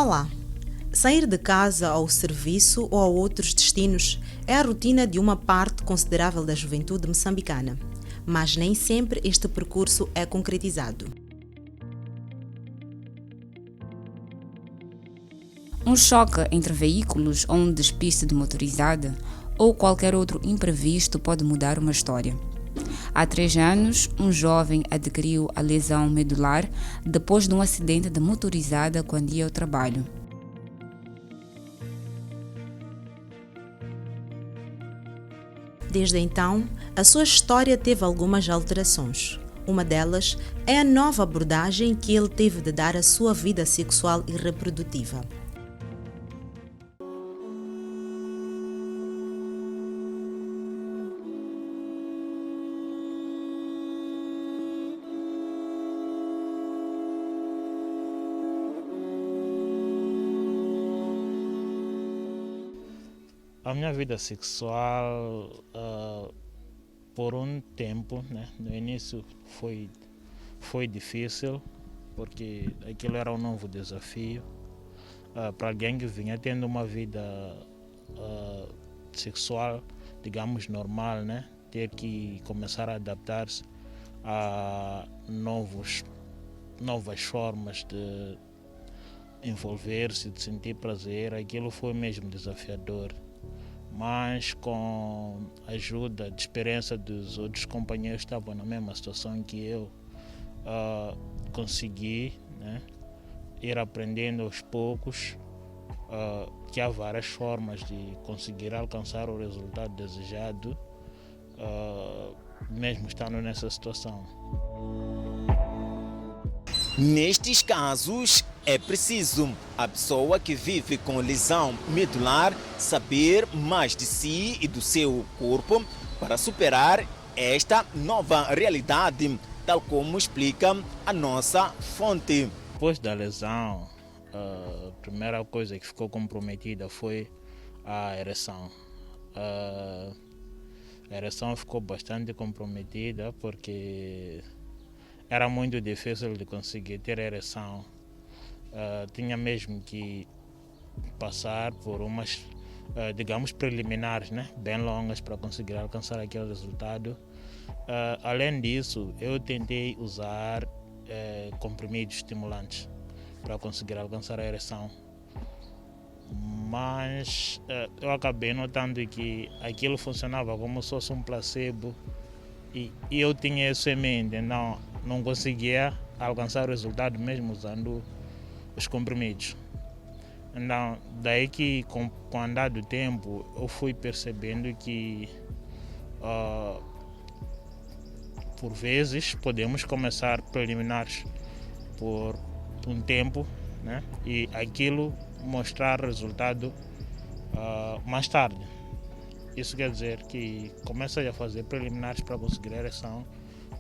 Olá! Sair de casa ao serviço ou a outros destinos é a rotina de uma parte considerável da juventude moçambicana, mas nem sempre este percurso é concretizado. Um choque entre veículos ou um despiste de motorizada ou qualquer outro imprevisto pode mudar uma história. Há 3 anos, um jovem adquiriu a lesão medular depois de um acidente de motorizada quando ia ao trabalho. Desde então, a sua história teve algumas alterações. Uma delas é a nova abordagem que ele teve de dar à sua vida sexual e reprodutiva. A minha vida sexual, por um tempo, né, no início foi difícil, porque aquilo era um novo desafio. Para alguém que vinha tendo uma vida sexual, digamos, normal, né, ter que começar a adaptar-se a novas formas de envolver-se, de sentir prazer, aquilo foi mesmo desafiador. Mas com a ajuda, de experiência dos outros companheiros que estavam na mesma situação que eu, consegui, né, ir aprendendo aos poucos que há várias formas de conseguir alcançar o resultado desejado, mesmo estando nessa situação. Nestes casos, é preciso a pessoa que vive com lesão medular saber mais de si e do seu corpo para superar esta nova realidade, tal como explica a nossa fonte. Depois da lesão, a primeira coisa que ficou comprometida foi a ereção. A ereção ficou bastante comprometida porque era muito difícil de conseguir ter ereção. Tinha mesmo que passar por umas, digamos, preliminares, né, bem longas para conseguir alcançar aquele resultado. Além disso, eu tentei usar comprimidos estimulantes para conseguir alcançar a ereção. Mas eu acabei notando que aquilo funcionava como se fosse um placebo e eu tinha isso em mente, não conseguia alcançar o resultado mesmo usando os comprimidos. Então, daí que com o andar do tempo eu fui percebendo que por vezes podemos começar preliminares por um tempo, né, e aquilo mostrar resultado mais tarde. Isso quer dizer que começa a fazer preliminares para conseguir ereção,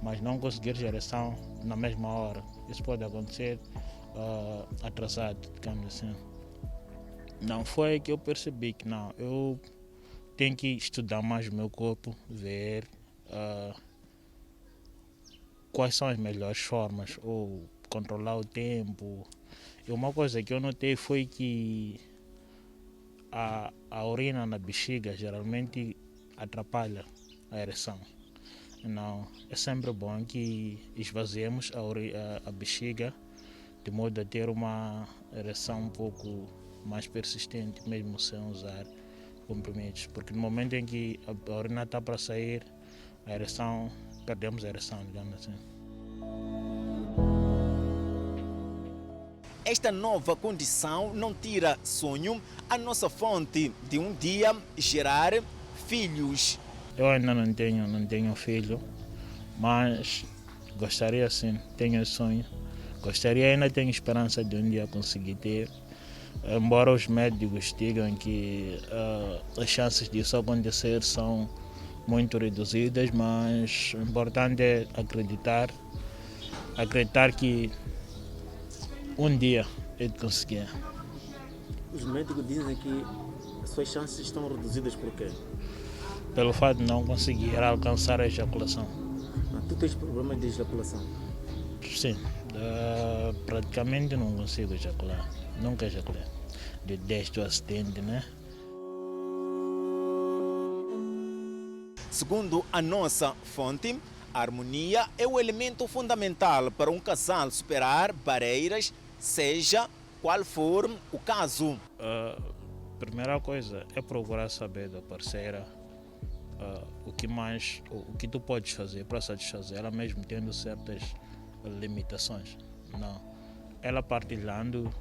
mas não conseguir ereção na mesma hora. Isso pode acontecer atrasado, digamos assim. Não foi que eu percebi que não, eu tenho que estudar mais o meu corpo, ver quais são as melhores formas, ou controlar o tempo. E uma coisa que eu notei foi que a urina na bexiga geralmente atrapalha a ereção. Não, é sempre bom que esvaziemos a bexiga de modo a ter uma ereção um pouco mais persistente, mesmo sem usar comprimidos. Porque no momento em que a urina está para sair, perdemos a ereção, digamos assim. Esta nova condição não tira sonho a nossa fonte de um dia gerar filhos. Eu ainda não tenho filho, mas gostaria sim, tenho sonho. Gostaria, ainda tenho esperança de um dia conseguir ter. Embora os médicos digam que as chances disso acontecer são muito reduzidas, mas o importante é acreditar que um dia eu conseguir. Os médicos dizem que as suas chances estão reduzidas por quê? Pelo fato de não conseguir alcançar a ejaculação. Tu tens problemas de ejaculação? Sim, praticamente não consigo ejacular. Nunca ejaculei. Desde o acidente, né? Segundo a nossa fonte, a harmonia é o elemento fundamental para um casal superar barreiras, seja qual for o caso. Primeira coisa é procurar saber da parceira o que tu podes fazer para satisfazer ela, mesmo tendo certas limitações. Não, ela partilhando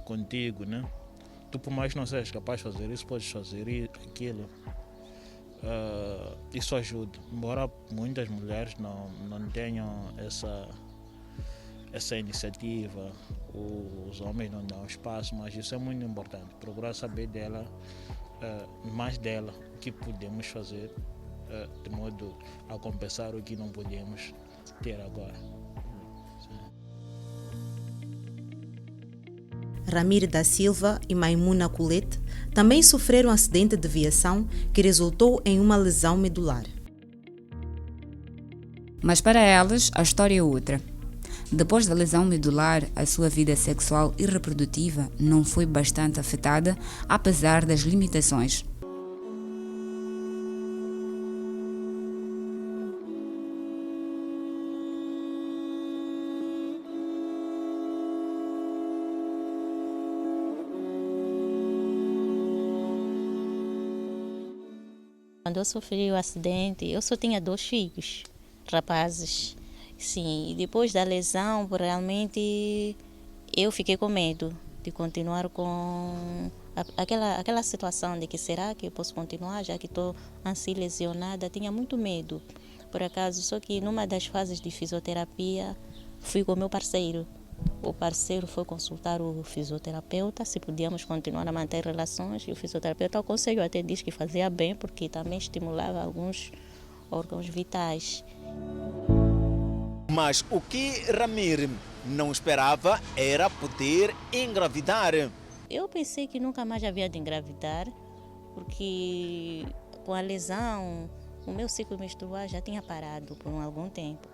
contigo, né? Tu, por mais que não sejas capaz de fazer isso, podes fazer aquilo. Isso ajuda, embora muitas mulheres não tenham essa iniciativa, os homens não dão espaço, mas isso é muito importante, procurar saber dela, mais dela, o que podemos fazer de modo a compensar o que não podemos ter agora. Ramiro da Silva e Maimuna Colete também sofreram um acidente de viação que resultou em uma lesão medular. Mas para elas, a história é outra. Depois da lesão medular, a sua vida sexual e reprodutiva não foi bastante afetada, apesar das limitações. Quando eu sofri o acidente, eu só tinha 2 filhos, rapazes. Sim, e depois da lesão, realmente eu fiquei com medo de continuar com aquela situação de que será que eu posso continuar, já que estou assim lesionada. Tinha muito medo, por acaso. Só que numa das fases de fisioterapia, fui com o meu parceiro. O parceiro foi consultar o fisioterapeuta se podíamos continuar a manter relações, e o fisioterapeuta, o conselho até diz que fazia bem, porque também estimulava alguns órgãos vitais. Mas o que Ramiro não esperava era poder engravidar. Eu pensei que nunca mais havia de engravidar, porque com a lesão, o meu ciclo menstrual já tinha parado por algum tempo.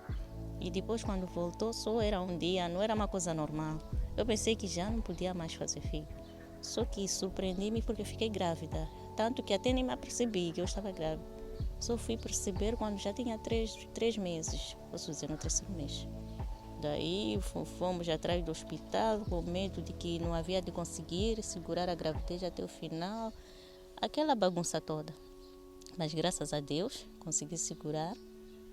E depois, quando voltou, só era um dia, não era uma coisa normal. Eu pensei que já não podia mais fazer filho. Só que surpreendi-me porque fiquei grávida. Tanto que até nem me apercebi que eu estava grávida. Só fui perceber quando já tinha 3 meses, posso dizer, no 3º mês. Daí fomos atrás do hospital com medo de que não havia de conseguir segurar a gravidez até o final. Aquela bagunça toda. Mas graças a Deus consegui segurar.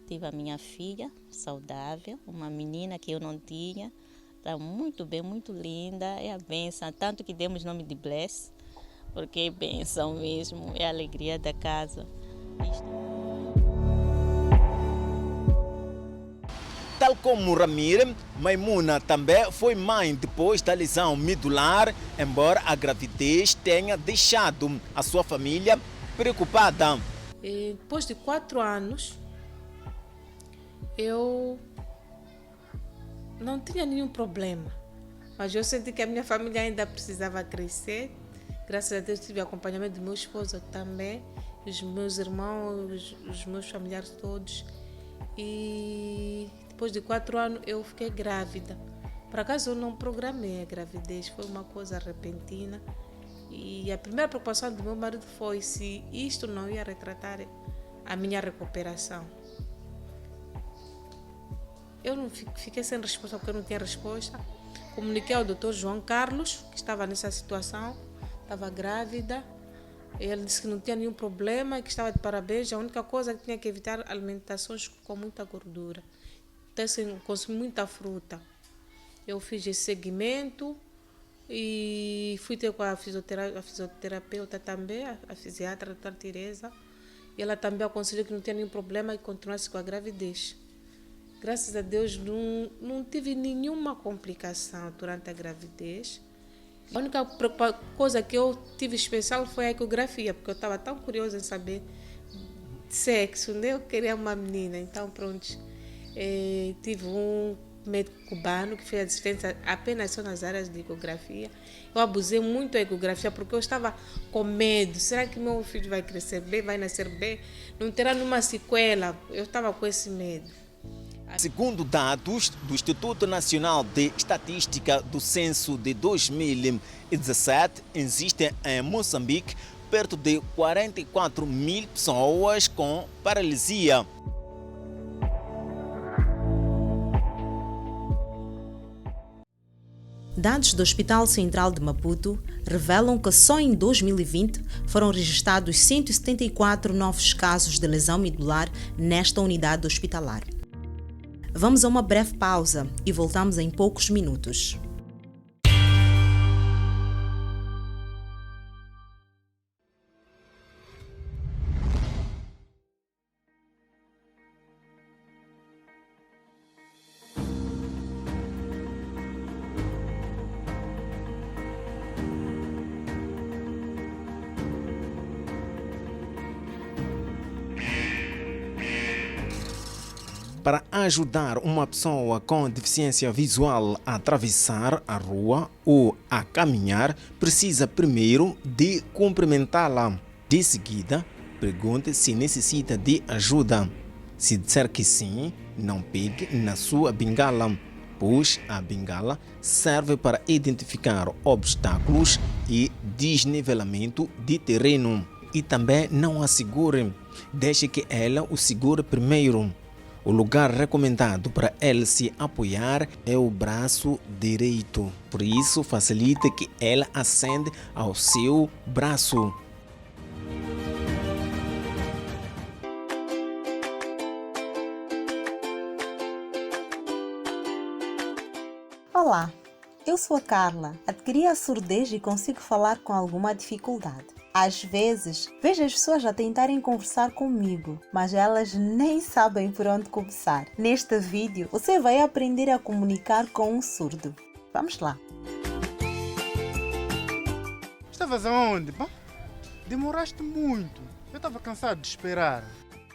Tive a minha filha saudável, uma menina que eu não tinha. Está muito bem, muito linda, é a bênção. Tanto que demos o nome de Bless, porque é bênção mesmo, é a alegria da casa. Tal como Ramiro, Maimuna também foi mãe depois da lesão medular, embora a gravidez tenha deixado a sua família preocupada. Depois de 4 anos, eu não tinha nenhum problema, mas eu senti que a minha família ainda precisava crescer. Graças a Deus tive acompanhamento do meu esposo também, os meus irmãos, os meus familiares todos. E depois de 4 anos eu fiquei grávida. Por acaso eu não programei a gravidez, foi uma coisa repentina. E a primeira preocupação do meu marido foi se isto não ia retratar a minha recuperação. Eu não fiquei sem resposta porque eu não tinha resposta. Comuniquei ao Dr. João Carlos, que estava nessa situação, estava grávida. Ele disse que não tinha nenhum problema, que estava de parabéns. A única coisa que tinha que evitar alimentações com muita gordura. Então, assim, consumi muita fruta. Eu fiz esse segmento e fui ter com a fisioterapeuta também, a fisiatra, a doutora Teresa. E ela também aconselhou que não tinha nenhum problema e continuasse com a gravidez. Graças a Deus não tive nenhuma complicação durante a gravidez. A única coisa que eu tive especial foi a ecografia, porque eu estava tão curiosa em saber sexo, né? Eu queria uma menina, então pronto. Tive um médico cubano que fez assistência apenas só nas áreas de ecografia. Eu abusei muito da ecografia porque eu estava com medo. Será que meu filho vai crescer bem, vai nascer bem? Não terá nenhuma sequela? Eu estava com esse medo. Segundo dados do Instituto Nacional de Estatística do Censo de 2017, existem em Moçambique perto de 44 mil pessoas com paralisia. Dados do Hospital Central de Maputo revelam que só em 2020 foram registrados 174 novos casos de lesão medular nesta unidade hospitalar. Vamos a uma breve pausa e voltamos em poucos minutos. Para ajudar uma pessoa com deficiência visual a atravessar a rua ou a caminhar, precisa primeiro de cumprimentá-la. De seguida, pergunte se necessita de ajuda. Se disser que sim, não pegue na sua bengala, pois a bengala serve para identificar obstáculos e desnivelamento de terreno. E também não a segure, deixe que ela o segure primeiro. O lugar recomendado para ela se apoiar é o braço direito. Por isso, facilite que ela acende ao seu braço. Olá, eu sou a Carla. Adquiri a surdez e consigo falar com alguma dificuldade. Às vezes, vejo as pessoas a tentarem conversar comigo, mas elas nem sabem por onde começar. Neste vídeo, você vai aprender a comunicar com um surdo. Vamos lá! Estavas aonde? Bom, demoraste muito. Eu estava cansado de esperar.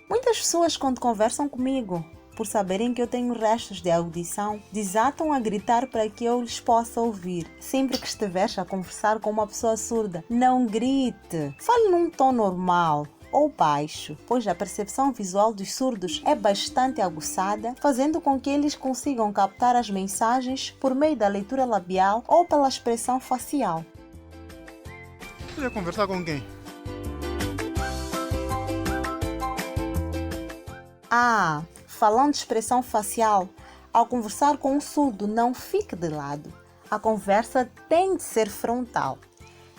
Muitas pessoas, quando conversam comigo, por saberem que eu tenho restos de audição, desatam a gritar para que eu lhes possa ouvir. Sempre que estiveres a conversar com uma pessoa surda, não grite. Fale num tom normal ou baixo, pois a percepção visual dos surdos é bastante aguçada, fazendo com que eles consigam captar as mensagens por meio da leitura labial ou pela expressão facial. Você ia conversar com quem? Falando de expressão facial, ao conversar com um surdo, não fique de lado. A conversa tem de ser frontal.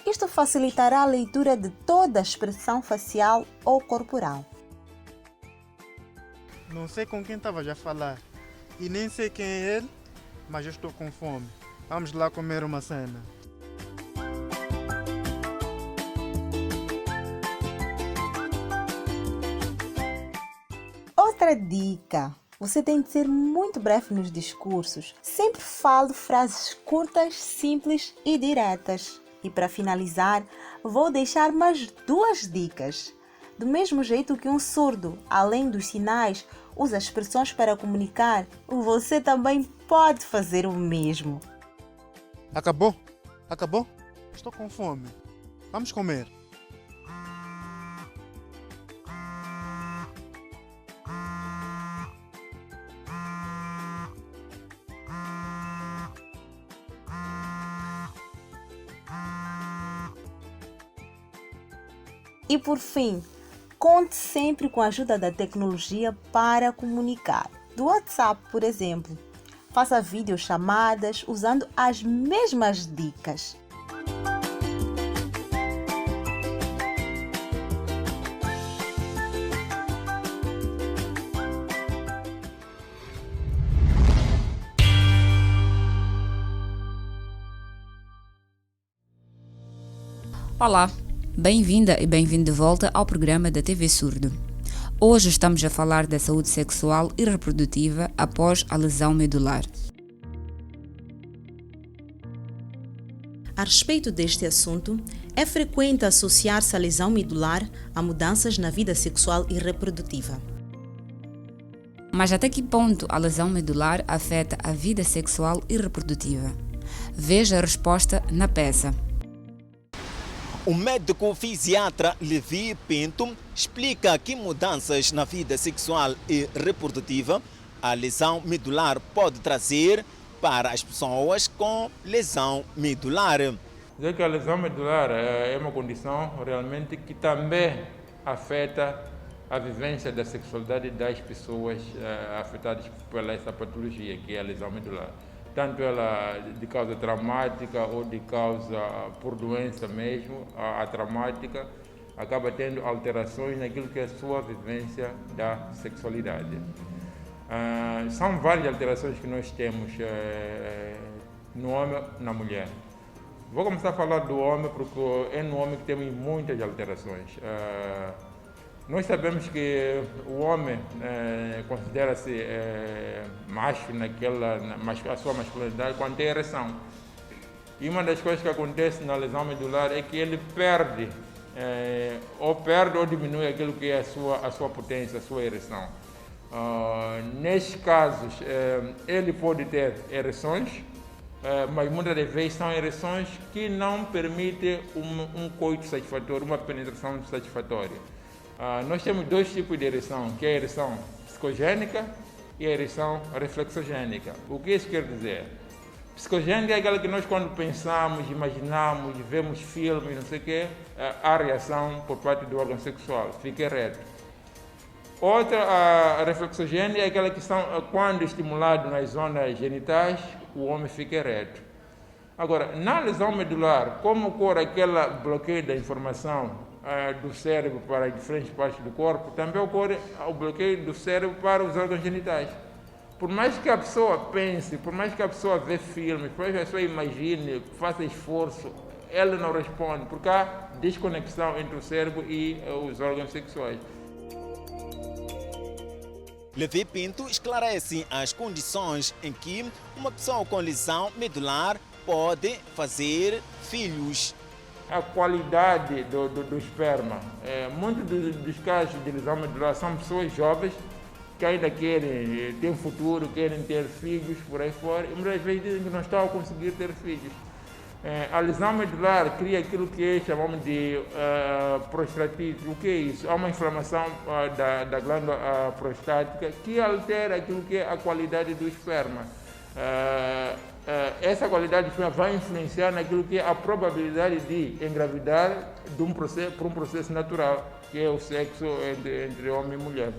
Isto facilitará a leitura de toda a expressão facial ou corporal. Não sei com quem estavas a falar e nem sei quem é ele, mas eu estou com fome. Vamos lá comer uma cena. Outra dica: você tem de ser muito breve nos discursos. Sempre fale frases curtas, simples e diretas. E para finalizar, vou deixar mais 2 dicas. Do mesmo jeito que um surdo, além dos sinais, usa expressões para comunicar, você também pode fazer o mesmo. Acabou? Acabou? Estou com fome. Vamos comer. E por fim, conte sempre com a ajuda da tecnologia para comunicar. Do WhatsApp, por exemplo. Faça videochamadas usando as mesmas dicas. Olá, bem-vinda e bem-vindo de volta ao programa da TV Surdo. Hoje estamos a falar da saúde sexual e reprodutiva após a lesão medular. A respeito deste assunto, é frequente associar-se a lesão medular a mudanças na vida sexual e reprodutiva. Mas até que ponto a lesão medular afeta a vida sexual e reprodutiva? Veja a resposta na peça. O médico fisiatra Levi Pinto explica que mudanças na vida sexual e reprodutiva a lesão medular pode trazer para as pessoas com lesão medular. Dizer que a lesão medular é uma condição realmente que também afeta a vivência da sexualidade das pessoas afetadas por essa patologia, que é a lesão medular. Tanto ela de causa traumática ou de causa por doença mesmo, a traumática acaba tendo alterações naquilo que é a sua vivência da sexualidade. São várias alterações que nós temos no homem e na mulher. Vou começar a falar do homem porque é no homem que temos muitas alterações. Nós sabemos que o homem considera-se macho a sua masculinidade quando tem ereção. E uma das coisas que acontece na lesão medular é que ele perde ou diminui aquilo que é a sua potência, a sua ereção. Nestes casos, ele pode ter ereções, mas muitas das vezes são ereções que não permitem um coito satisfatório, uma penetração satisfatória. Nós temos dois tipos de ereção, que é a ereção psicogênica e a ereção reflexogênica. O que isso quer dizer? Psicogênica é aquela que nós, quando pensamos, imaginamos, vemos filmes, não sei o quê, há reação por parte do órgão sexual, fica ereto. Outra, a reflexogênica, é aquela que quando estimulado nas zonas genitais, o homem fica ereto. Agora, na lesão medular, como ocorre aquele bloqueio da informação do cérebro para as diferentes partes do corpo, também ocorre o bloqueio do cérebro para os órgãos genitais. Por mais que a pessoa pense, por mais que a pessoa vê filmes, por mais que a pessoa imagine, faça esforço, ela não responde, porque há desconexão entre o cérebro e os órgãos sexuais. Levi Pinto esclarece as condições em que uma pessoa com lesão medular pode fazer filhos. A qualidade do esperma. Muitos dos casos de lesão medular são pessoas jovens que ainda querem ter um futuro, querem ter filhos por aí fora, e muitas vezes dizem que não estão a conseguir ter filhos. A lesão medular cria aquilo que chamamos de prostatite. O que é isso? Há uma inflamação da glândula prostática que altera aquilo que é a qualidade do esperma. Essa qualidade do esperma vai influenciar naquilo que é a probabilidade de engravidar por um processo natural, que é o sexo entre homem e mulher.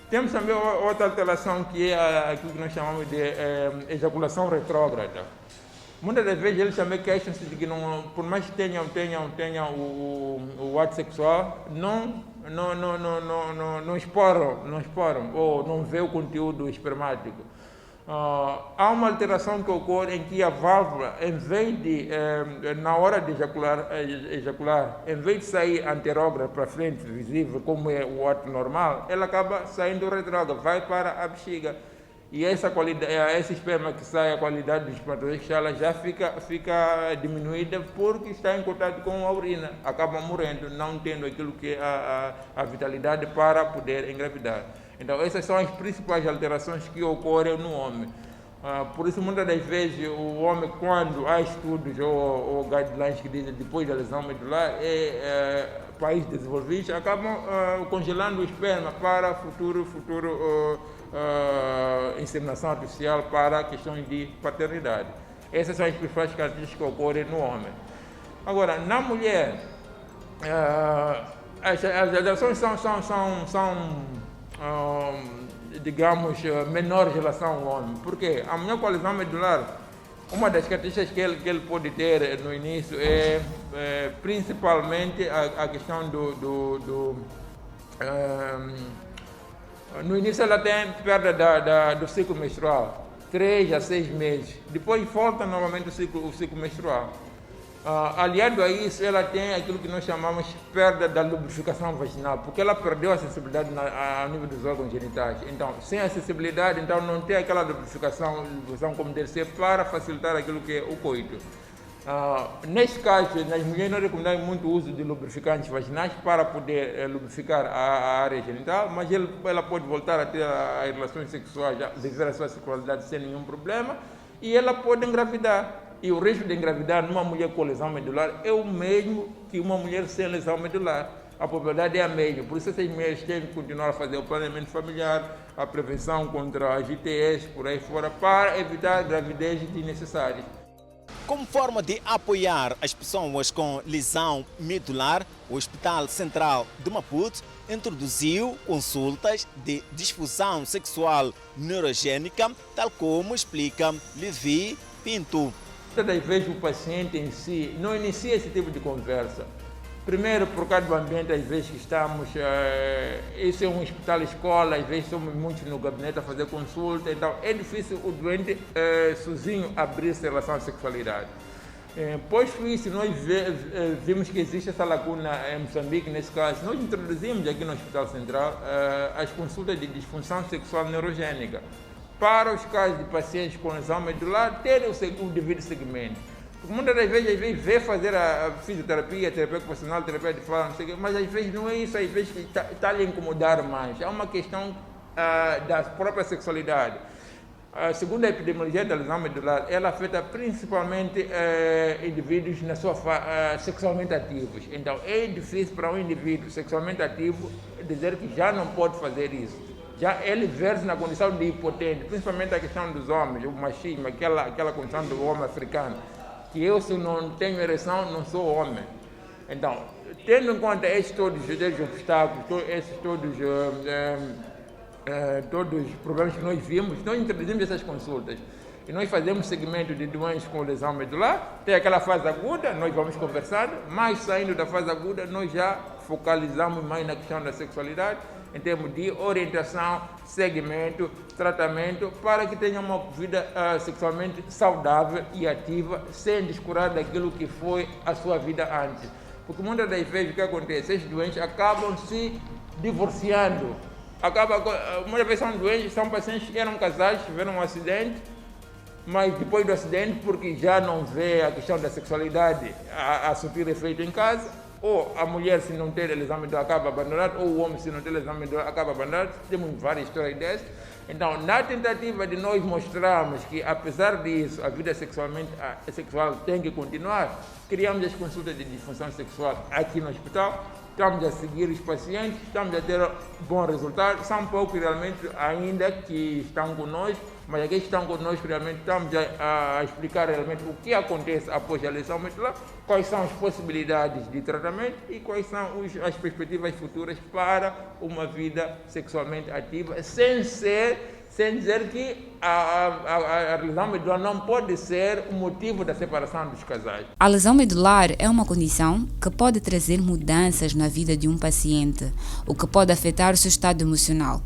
Temos também outra alteração, que é aquilo que nós chamamos de ejaculação retrógrada. Muitas das vezes eles também queixam-se de que, não, por mais que tenham o ato sexual, não exploram ou não vê o conteúdo espermático. Há uma alteração que ocorre em que a válvula, em vez de, na hora de ejacular, em vez de sair anterógrada para frente, visível, como é o ato normal, ela acaba saindo retrógrada, vai para a bexiga. E essa esperma que sai, a qualidade do espermatozoide, ela já fica diminuída porque está em contato com a urina. Acaba morrendo, não tendo aquilo que é a vitalidade para poder engravidar. Então, essas são as principais alterações que ocorrem no homem. Por isso, muitas das vezes, o homem, quando há estudos ou guidelines que dizem depois da lesão medular, países desenvolvidos acabam congelando o esperma para futuro inseminação artificial para questões de paternidade. Essas são as principais características que ocorrem no homem. Agora, na mulher, as alterações são digamos, menores em relação ao homem. Por quê? A mulher com a lesão medular, uma das características que ele pode ter no início é principalmente a questão no início ela tem perda do ciclo menstrual, 3 a 6 meses. Depois volta novamente o ciclo menstrual. Aliado a isso, ela tem aquilo que nós chamamos de perda da lubrificação vaginal, porque ela perdeu a sensibilidade ao nível dos órgãos genitais. Então, sem a sensibilidade, então não tem aquela lubrificação como deve ser para facilitar aquilo que é o coito. Neste caso, nas mulheres nós recomendamos muito o uso de lubrificantes vaginais para poder lubrificar a área genital, mas ela pode voltar a ter relações sexuais, viver a sua sexualidade sem nenhum problema, e ela pode engravidar. E o risco de engravidar numa mulher com lesão medular é o mesmo que uma mulher sem lesão medular. a probabilidade é a mesma. Por isso essas mulheres têm que continuar a fazer o planeamento familiar, a prevenção contra as ITS, por aí fora, para evitar gravidez desnecessárias. Como forma de apoiar as pessoas com lesão medular, o Hospital Central de Maputo introduziu consultas de disfunção sexual neurogênica, tal como explica Levi Pinto. Muitas das vezes o paciente em si não inicia esse tipo de conversa. Primeiro, por causa do ambiente, às vezes que estamos, esse é um hospital-escola, às vezes somos muitos no gabinete a fazer consulta, então é difícil o doente sozinho abrir-se em relação à sexualidade. Posto isso, nós vimos que existe essa lacuna em Moçambique, nesse caso, nós introduzimos aqui no Hospital Central as consultas de disfunção sexual neurogênica, para os casos de pacientes com lesão medular terem o devido segmento. Porque muitas das vezes vê fazer a fisioterapia, terapia ocupacional, terapia de fala, não sei o quê, mas às vezes não é isso, às vezes está a lhe incomodar mais. É uma questão da própria sexualidade. Segundo a epidemiologia da lesão medular, ela afeta principalmente indivíduos na sua sexualmente ativos. Então, é difícil para um indivíduo sexualmente ativo dizer que já não pode fazer isso. Já ele vê-se na condição de impotente, principalmente a questão dos homens, o machismo, aquela condição do homem africano, que eu, se não tenho ereção, não sou homem. Então, tendo em conta esses todos os obstáculos, todos os problemas que nós vimos, nós introduzimos essas consultas. E nós fazemos segmento de doenças com lesão medular, tem aquela fase aguda, nós vamos conversando, mas saindo da fase aguda, nós já focalizamos mais na questão da sexualidade, em termos de orientação, segmento, tratamento, para que tenha uma vida sexualmente saudável e ativa, sem descurar daquilo que foi a sua vida antes. Porque muitas das vezes o que acontece, esses doentes acabam se divorciando. Muitas vezes são doentes, são pacientes que eram casados, tiveram um acidente, mas depois do acidente, porque já não vê a questão da sexualidade a surtir efeito em casa, ou a mulher, se não ter lesão medular, acaba abandonada, ou o homem, se não ter lesão medular, acaba abandonado. Temos várias histórias dessas. Então, na tentativa de nós mostrarmos que, apesar disso, a vida sexual tem que continuar, criamos as consultas de disfunção sexual aqui no hospital. Estamos a seguir os pacientes, estamos a ter bons resultados. São poucos realmente ainda que estão conosco, mas aqueles que estão conosco realmente estamos a explicar realmente o que acontece após a lesão medular, quais são as possibilidades de tratamento e quais são as perspectivas futuras para uma vida sexualmente ativa, sem dizer que a lesão medular não pode ser o motivo da separação dos casais. A lesão medular é uma condição que pode trazer mudanças na vida de um paciente, o que pode afetar o seu estado emocional.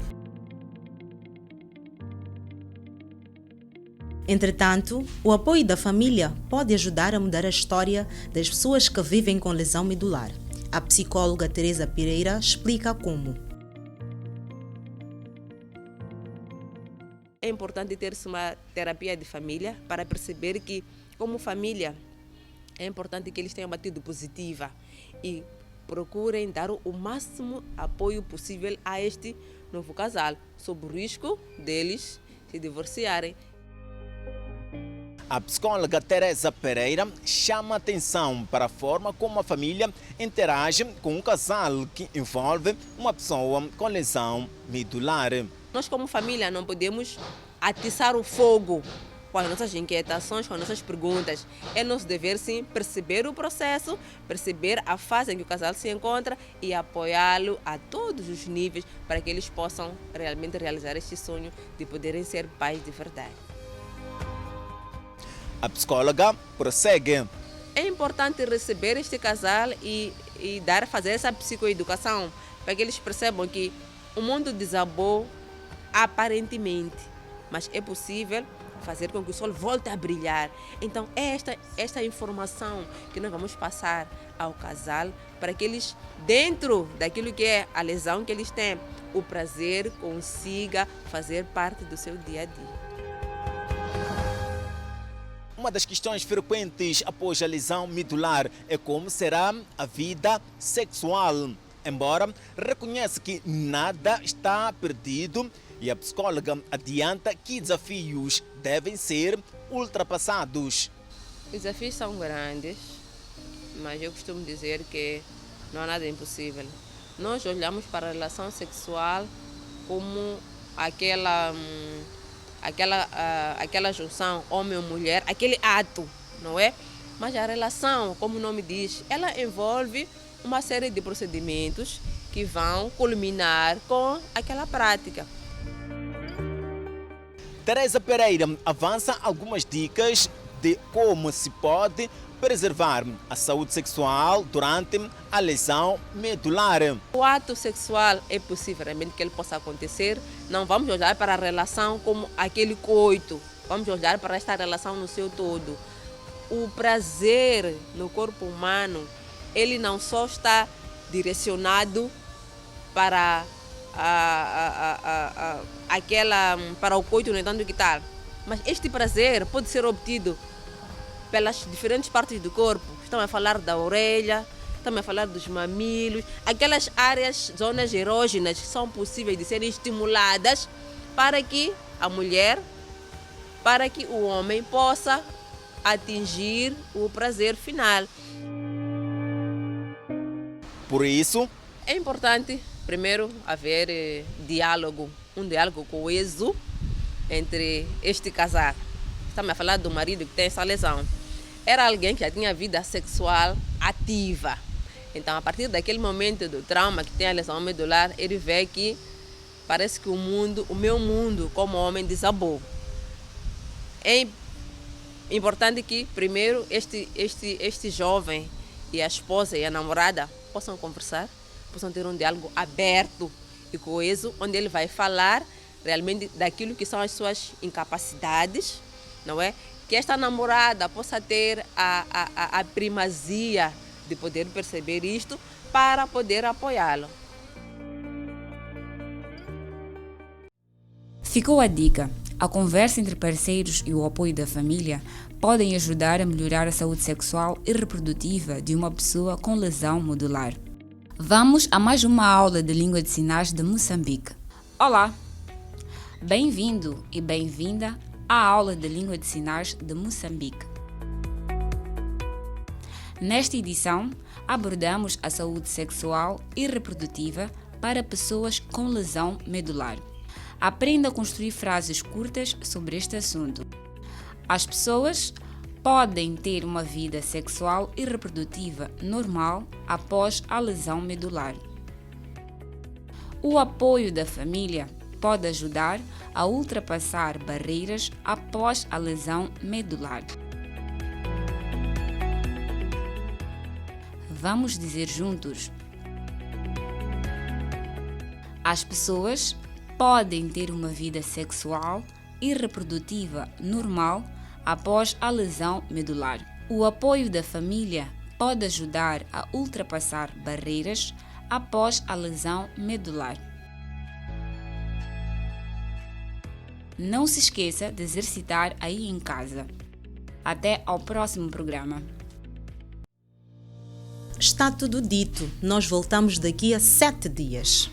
Entretanto, o apoio da família pode ajudar a mudar a história das pessoas que vivem com lesão medular. A psicóloga Teresa Pereira explica como. É importante ter-se uma terapia de família para perceber que, como família, é importante que eles tenham uma atitude positiva e procurem dar o máximo apoio possível a este novo casal, sob o risco deles se divorciarem. A psicóloga Teresa Pereira chama atenção para a forma como a família interage com um casal que envolve uma pessoa com lesão medular. Nós, como família, não podemos atiçar o fogo com as nossas inquietações, com as nossas perguntas. É nosso dever, sim, perceber o processo, perceber a fase em que o casal se encontra e apoiá-lo a todos os níveis para que eles possam realmente realizar este sonho de poderem ser pais de verdade. A psicóloga prossegue. É importante receber este casal e fazer essa psicoeducação para que eles percebam que o mundo desabou aparentemente, mas é possível fazer com que o sol volte a brilhar. Então é esta informação que nós vamos passar ao casal para que eles, dentro daquilo que é a lesão que eles têm, o prazer consiga fazer parte do seu dia a dia. Uma das questões frequentes após a lesão medular é como será a vida sexual. Embora reconheça que nada está perdido, e a psicóloga adianta que desafios devem ser ultrapassados. Os desafios são grandes, mas eu costumo dizer que não há nada impossível. Nós olhamos para a relação sexual como aquela junção homem ou mulher, aquele ato, não é? Mas a relação, como o nome diz, ela envolve uma série de procedimentos que vão culminar com aquela prática. Teresa Pereira avança algumas dicas de como se pode preservar a saúde sexual durante a lesão medular. O ato sexual é possível realmente que ele possa acontecer. Não vamos olhar para a relação como aquele coito. Vamos olhar para esta relação no seu todo. O prazer no corpo humano, ele não só está direcionado para para o coito, no entanto que tal. Mas este prazer pode ser obtido pelas diferentes partes do corpo. Estamos a falar da orelha, estamos a falar dos mamilos, aquelas áreas, zonas erógenas que são possíveis de serem estimuladas para que a mulher, para que o homem possa atingir o prazer final. Por isso, é importante, primeiro, haver diálogo, um diálogo coeso entre este casal. Estamos a falar do marido que tem essa lesão. Era alguém que já tinha vida sexual ativa. Então, a partir daquele momento do trauma que tem a lesão medular, ele vê que parece que o meu mundo como homem desabou. É importante que, primeiro, este jovem e a esposa e a namorada possam conversar, possam ter um diálogo aberto e coeso, onde ele vai falar realmente daquilo que são as suas incapacidades, não é? Que esta namorada possa ter a primazia de poder perceber isto para poder apoiá-lo. Ficou a dica. A conversa entre parceiros e o apoio da família podem ajudar a melhorar a saúde sexual e reprodutiva de uma pessoa com lesão medular. Vamos a mais uma aula de língua de sinais de Moçambique. Olá! Bem-vindo e bem-vinda à aula de língua de sinais de Moçambique. Nesta edição, abordamos a saúde sexual e reprodutiva para pessoas com lesão medular. Aprenda a construir frases curtas sobre este assunto. As pessoas podem ter uma vida sexual e reprodutiva normal após a lesão medular. O apoio da família pode ajudar a ultrapassar barreiras após a lesão medular. Vamos dizer juntos. As pessoas podem ter uma vida sexual e reprodutiva normal após a lesão medular. O apoio da família pode ajudar a ultrapassar barreiras após a lesão medular. Não se esqueça de exercitar aí em casa. Até ao próximo programa. Está tudo dito. Nós voltamos daqui a 7 dias.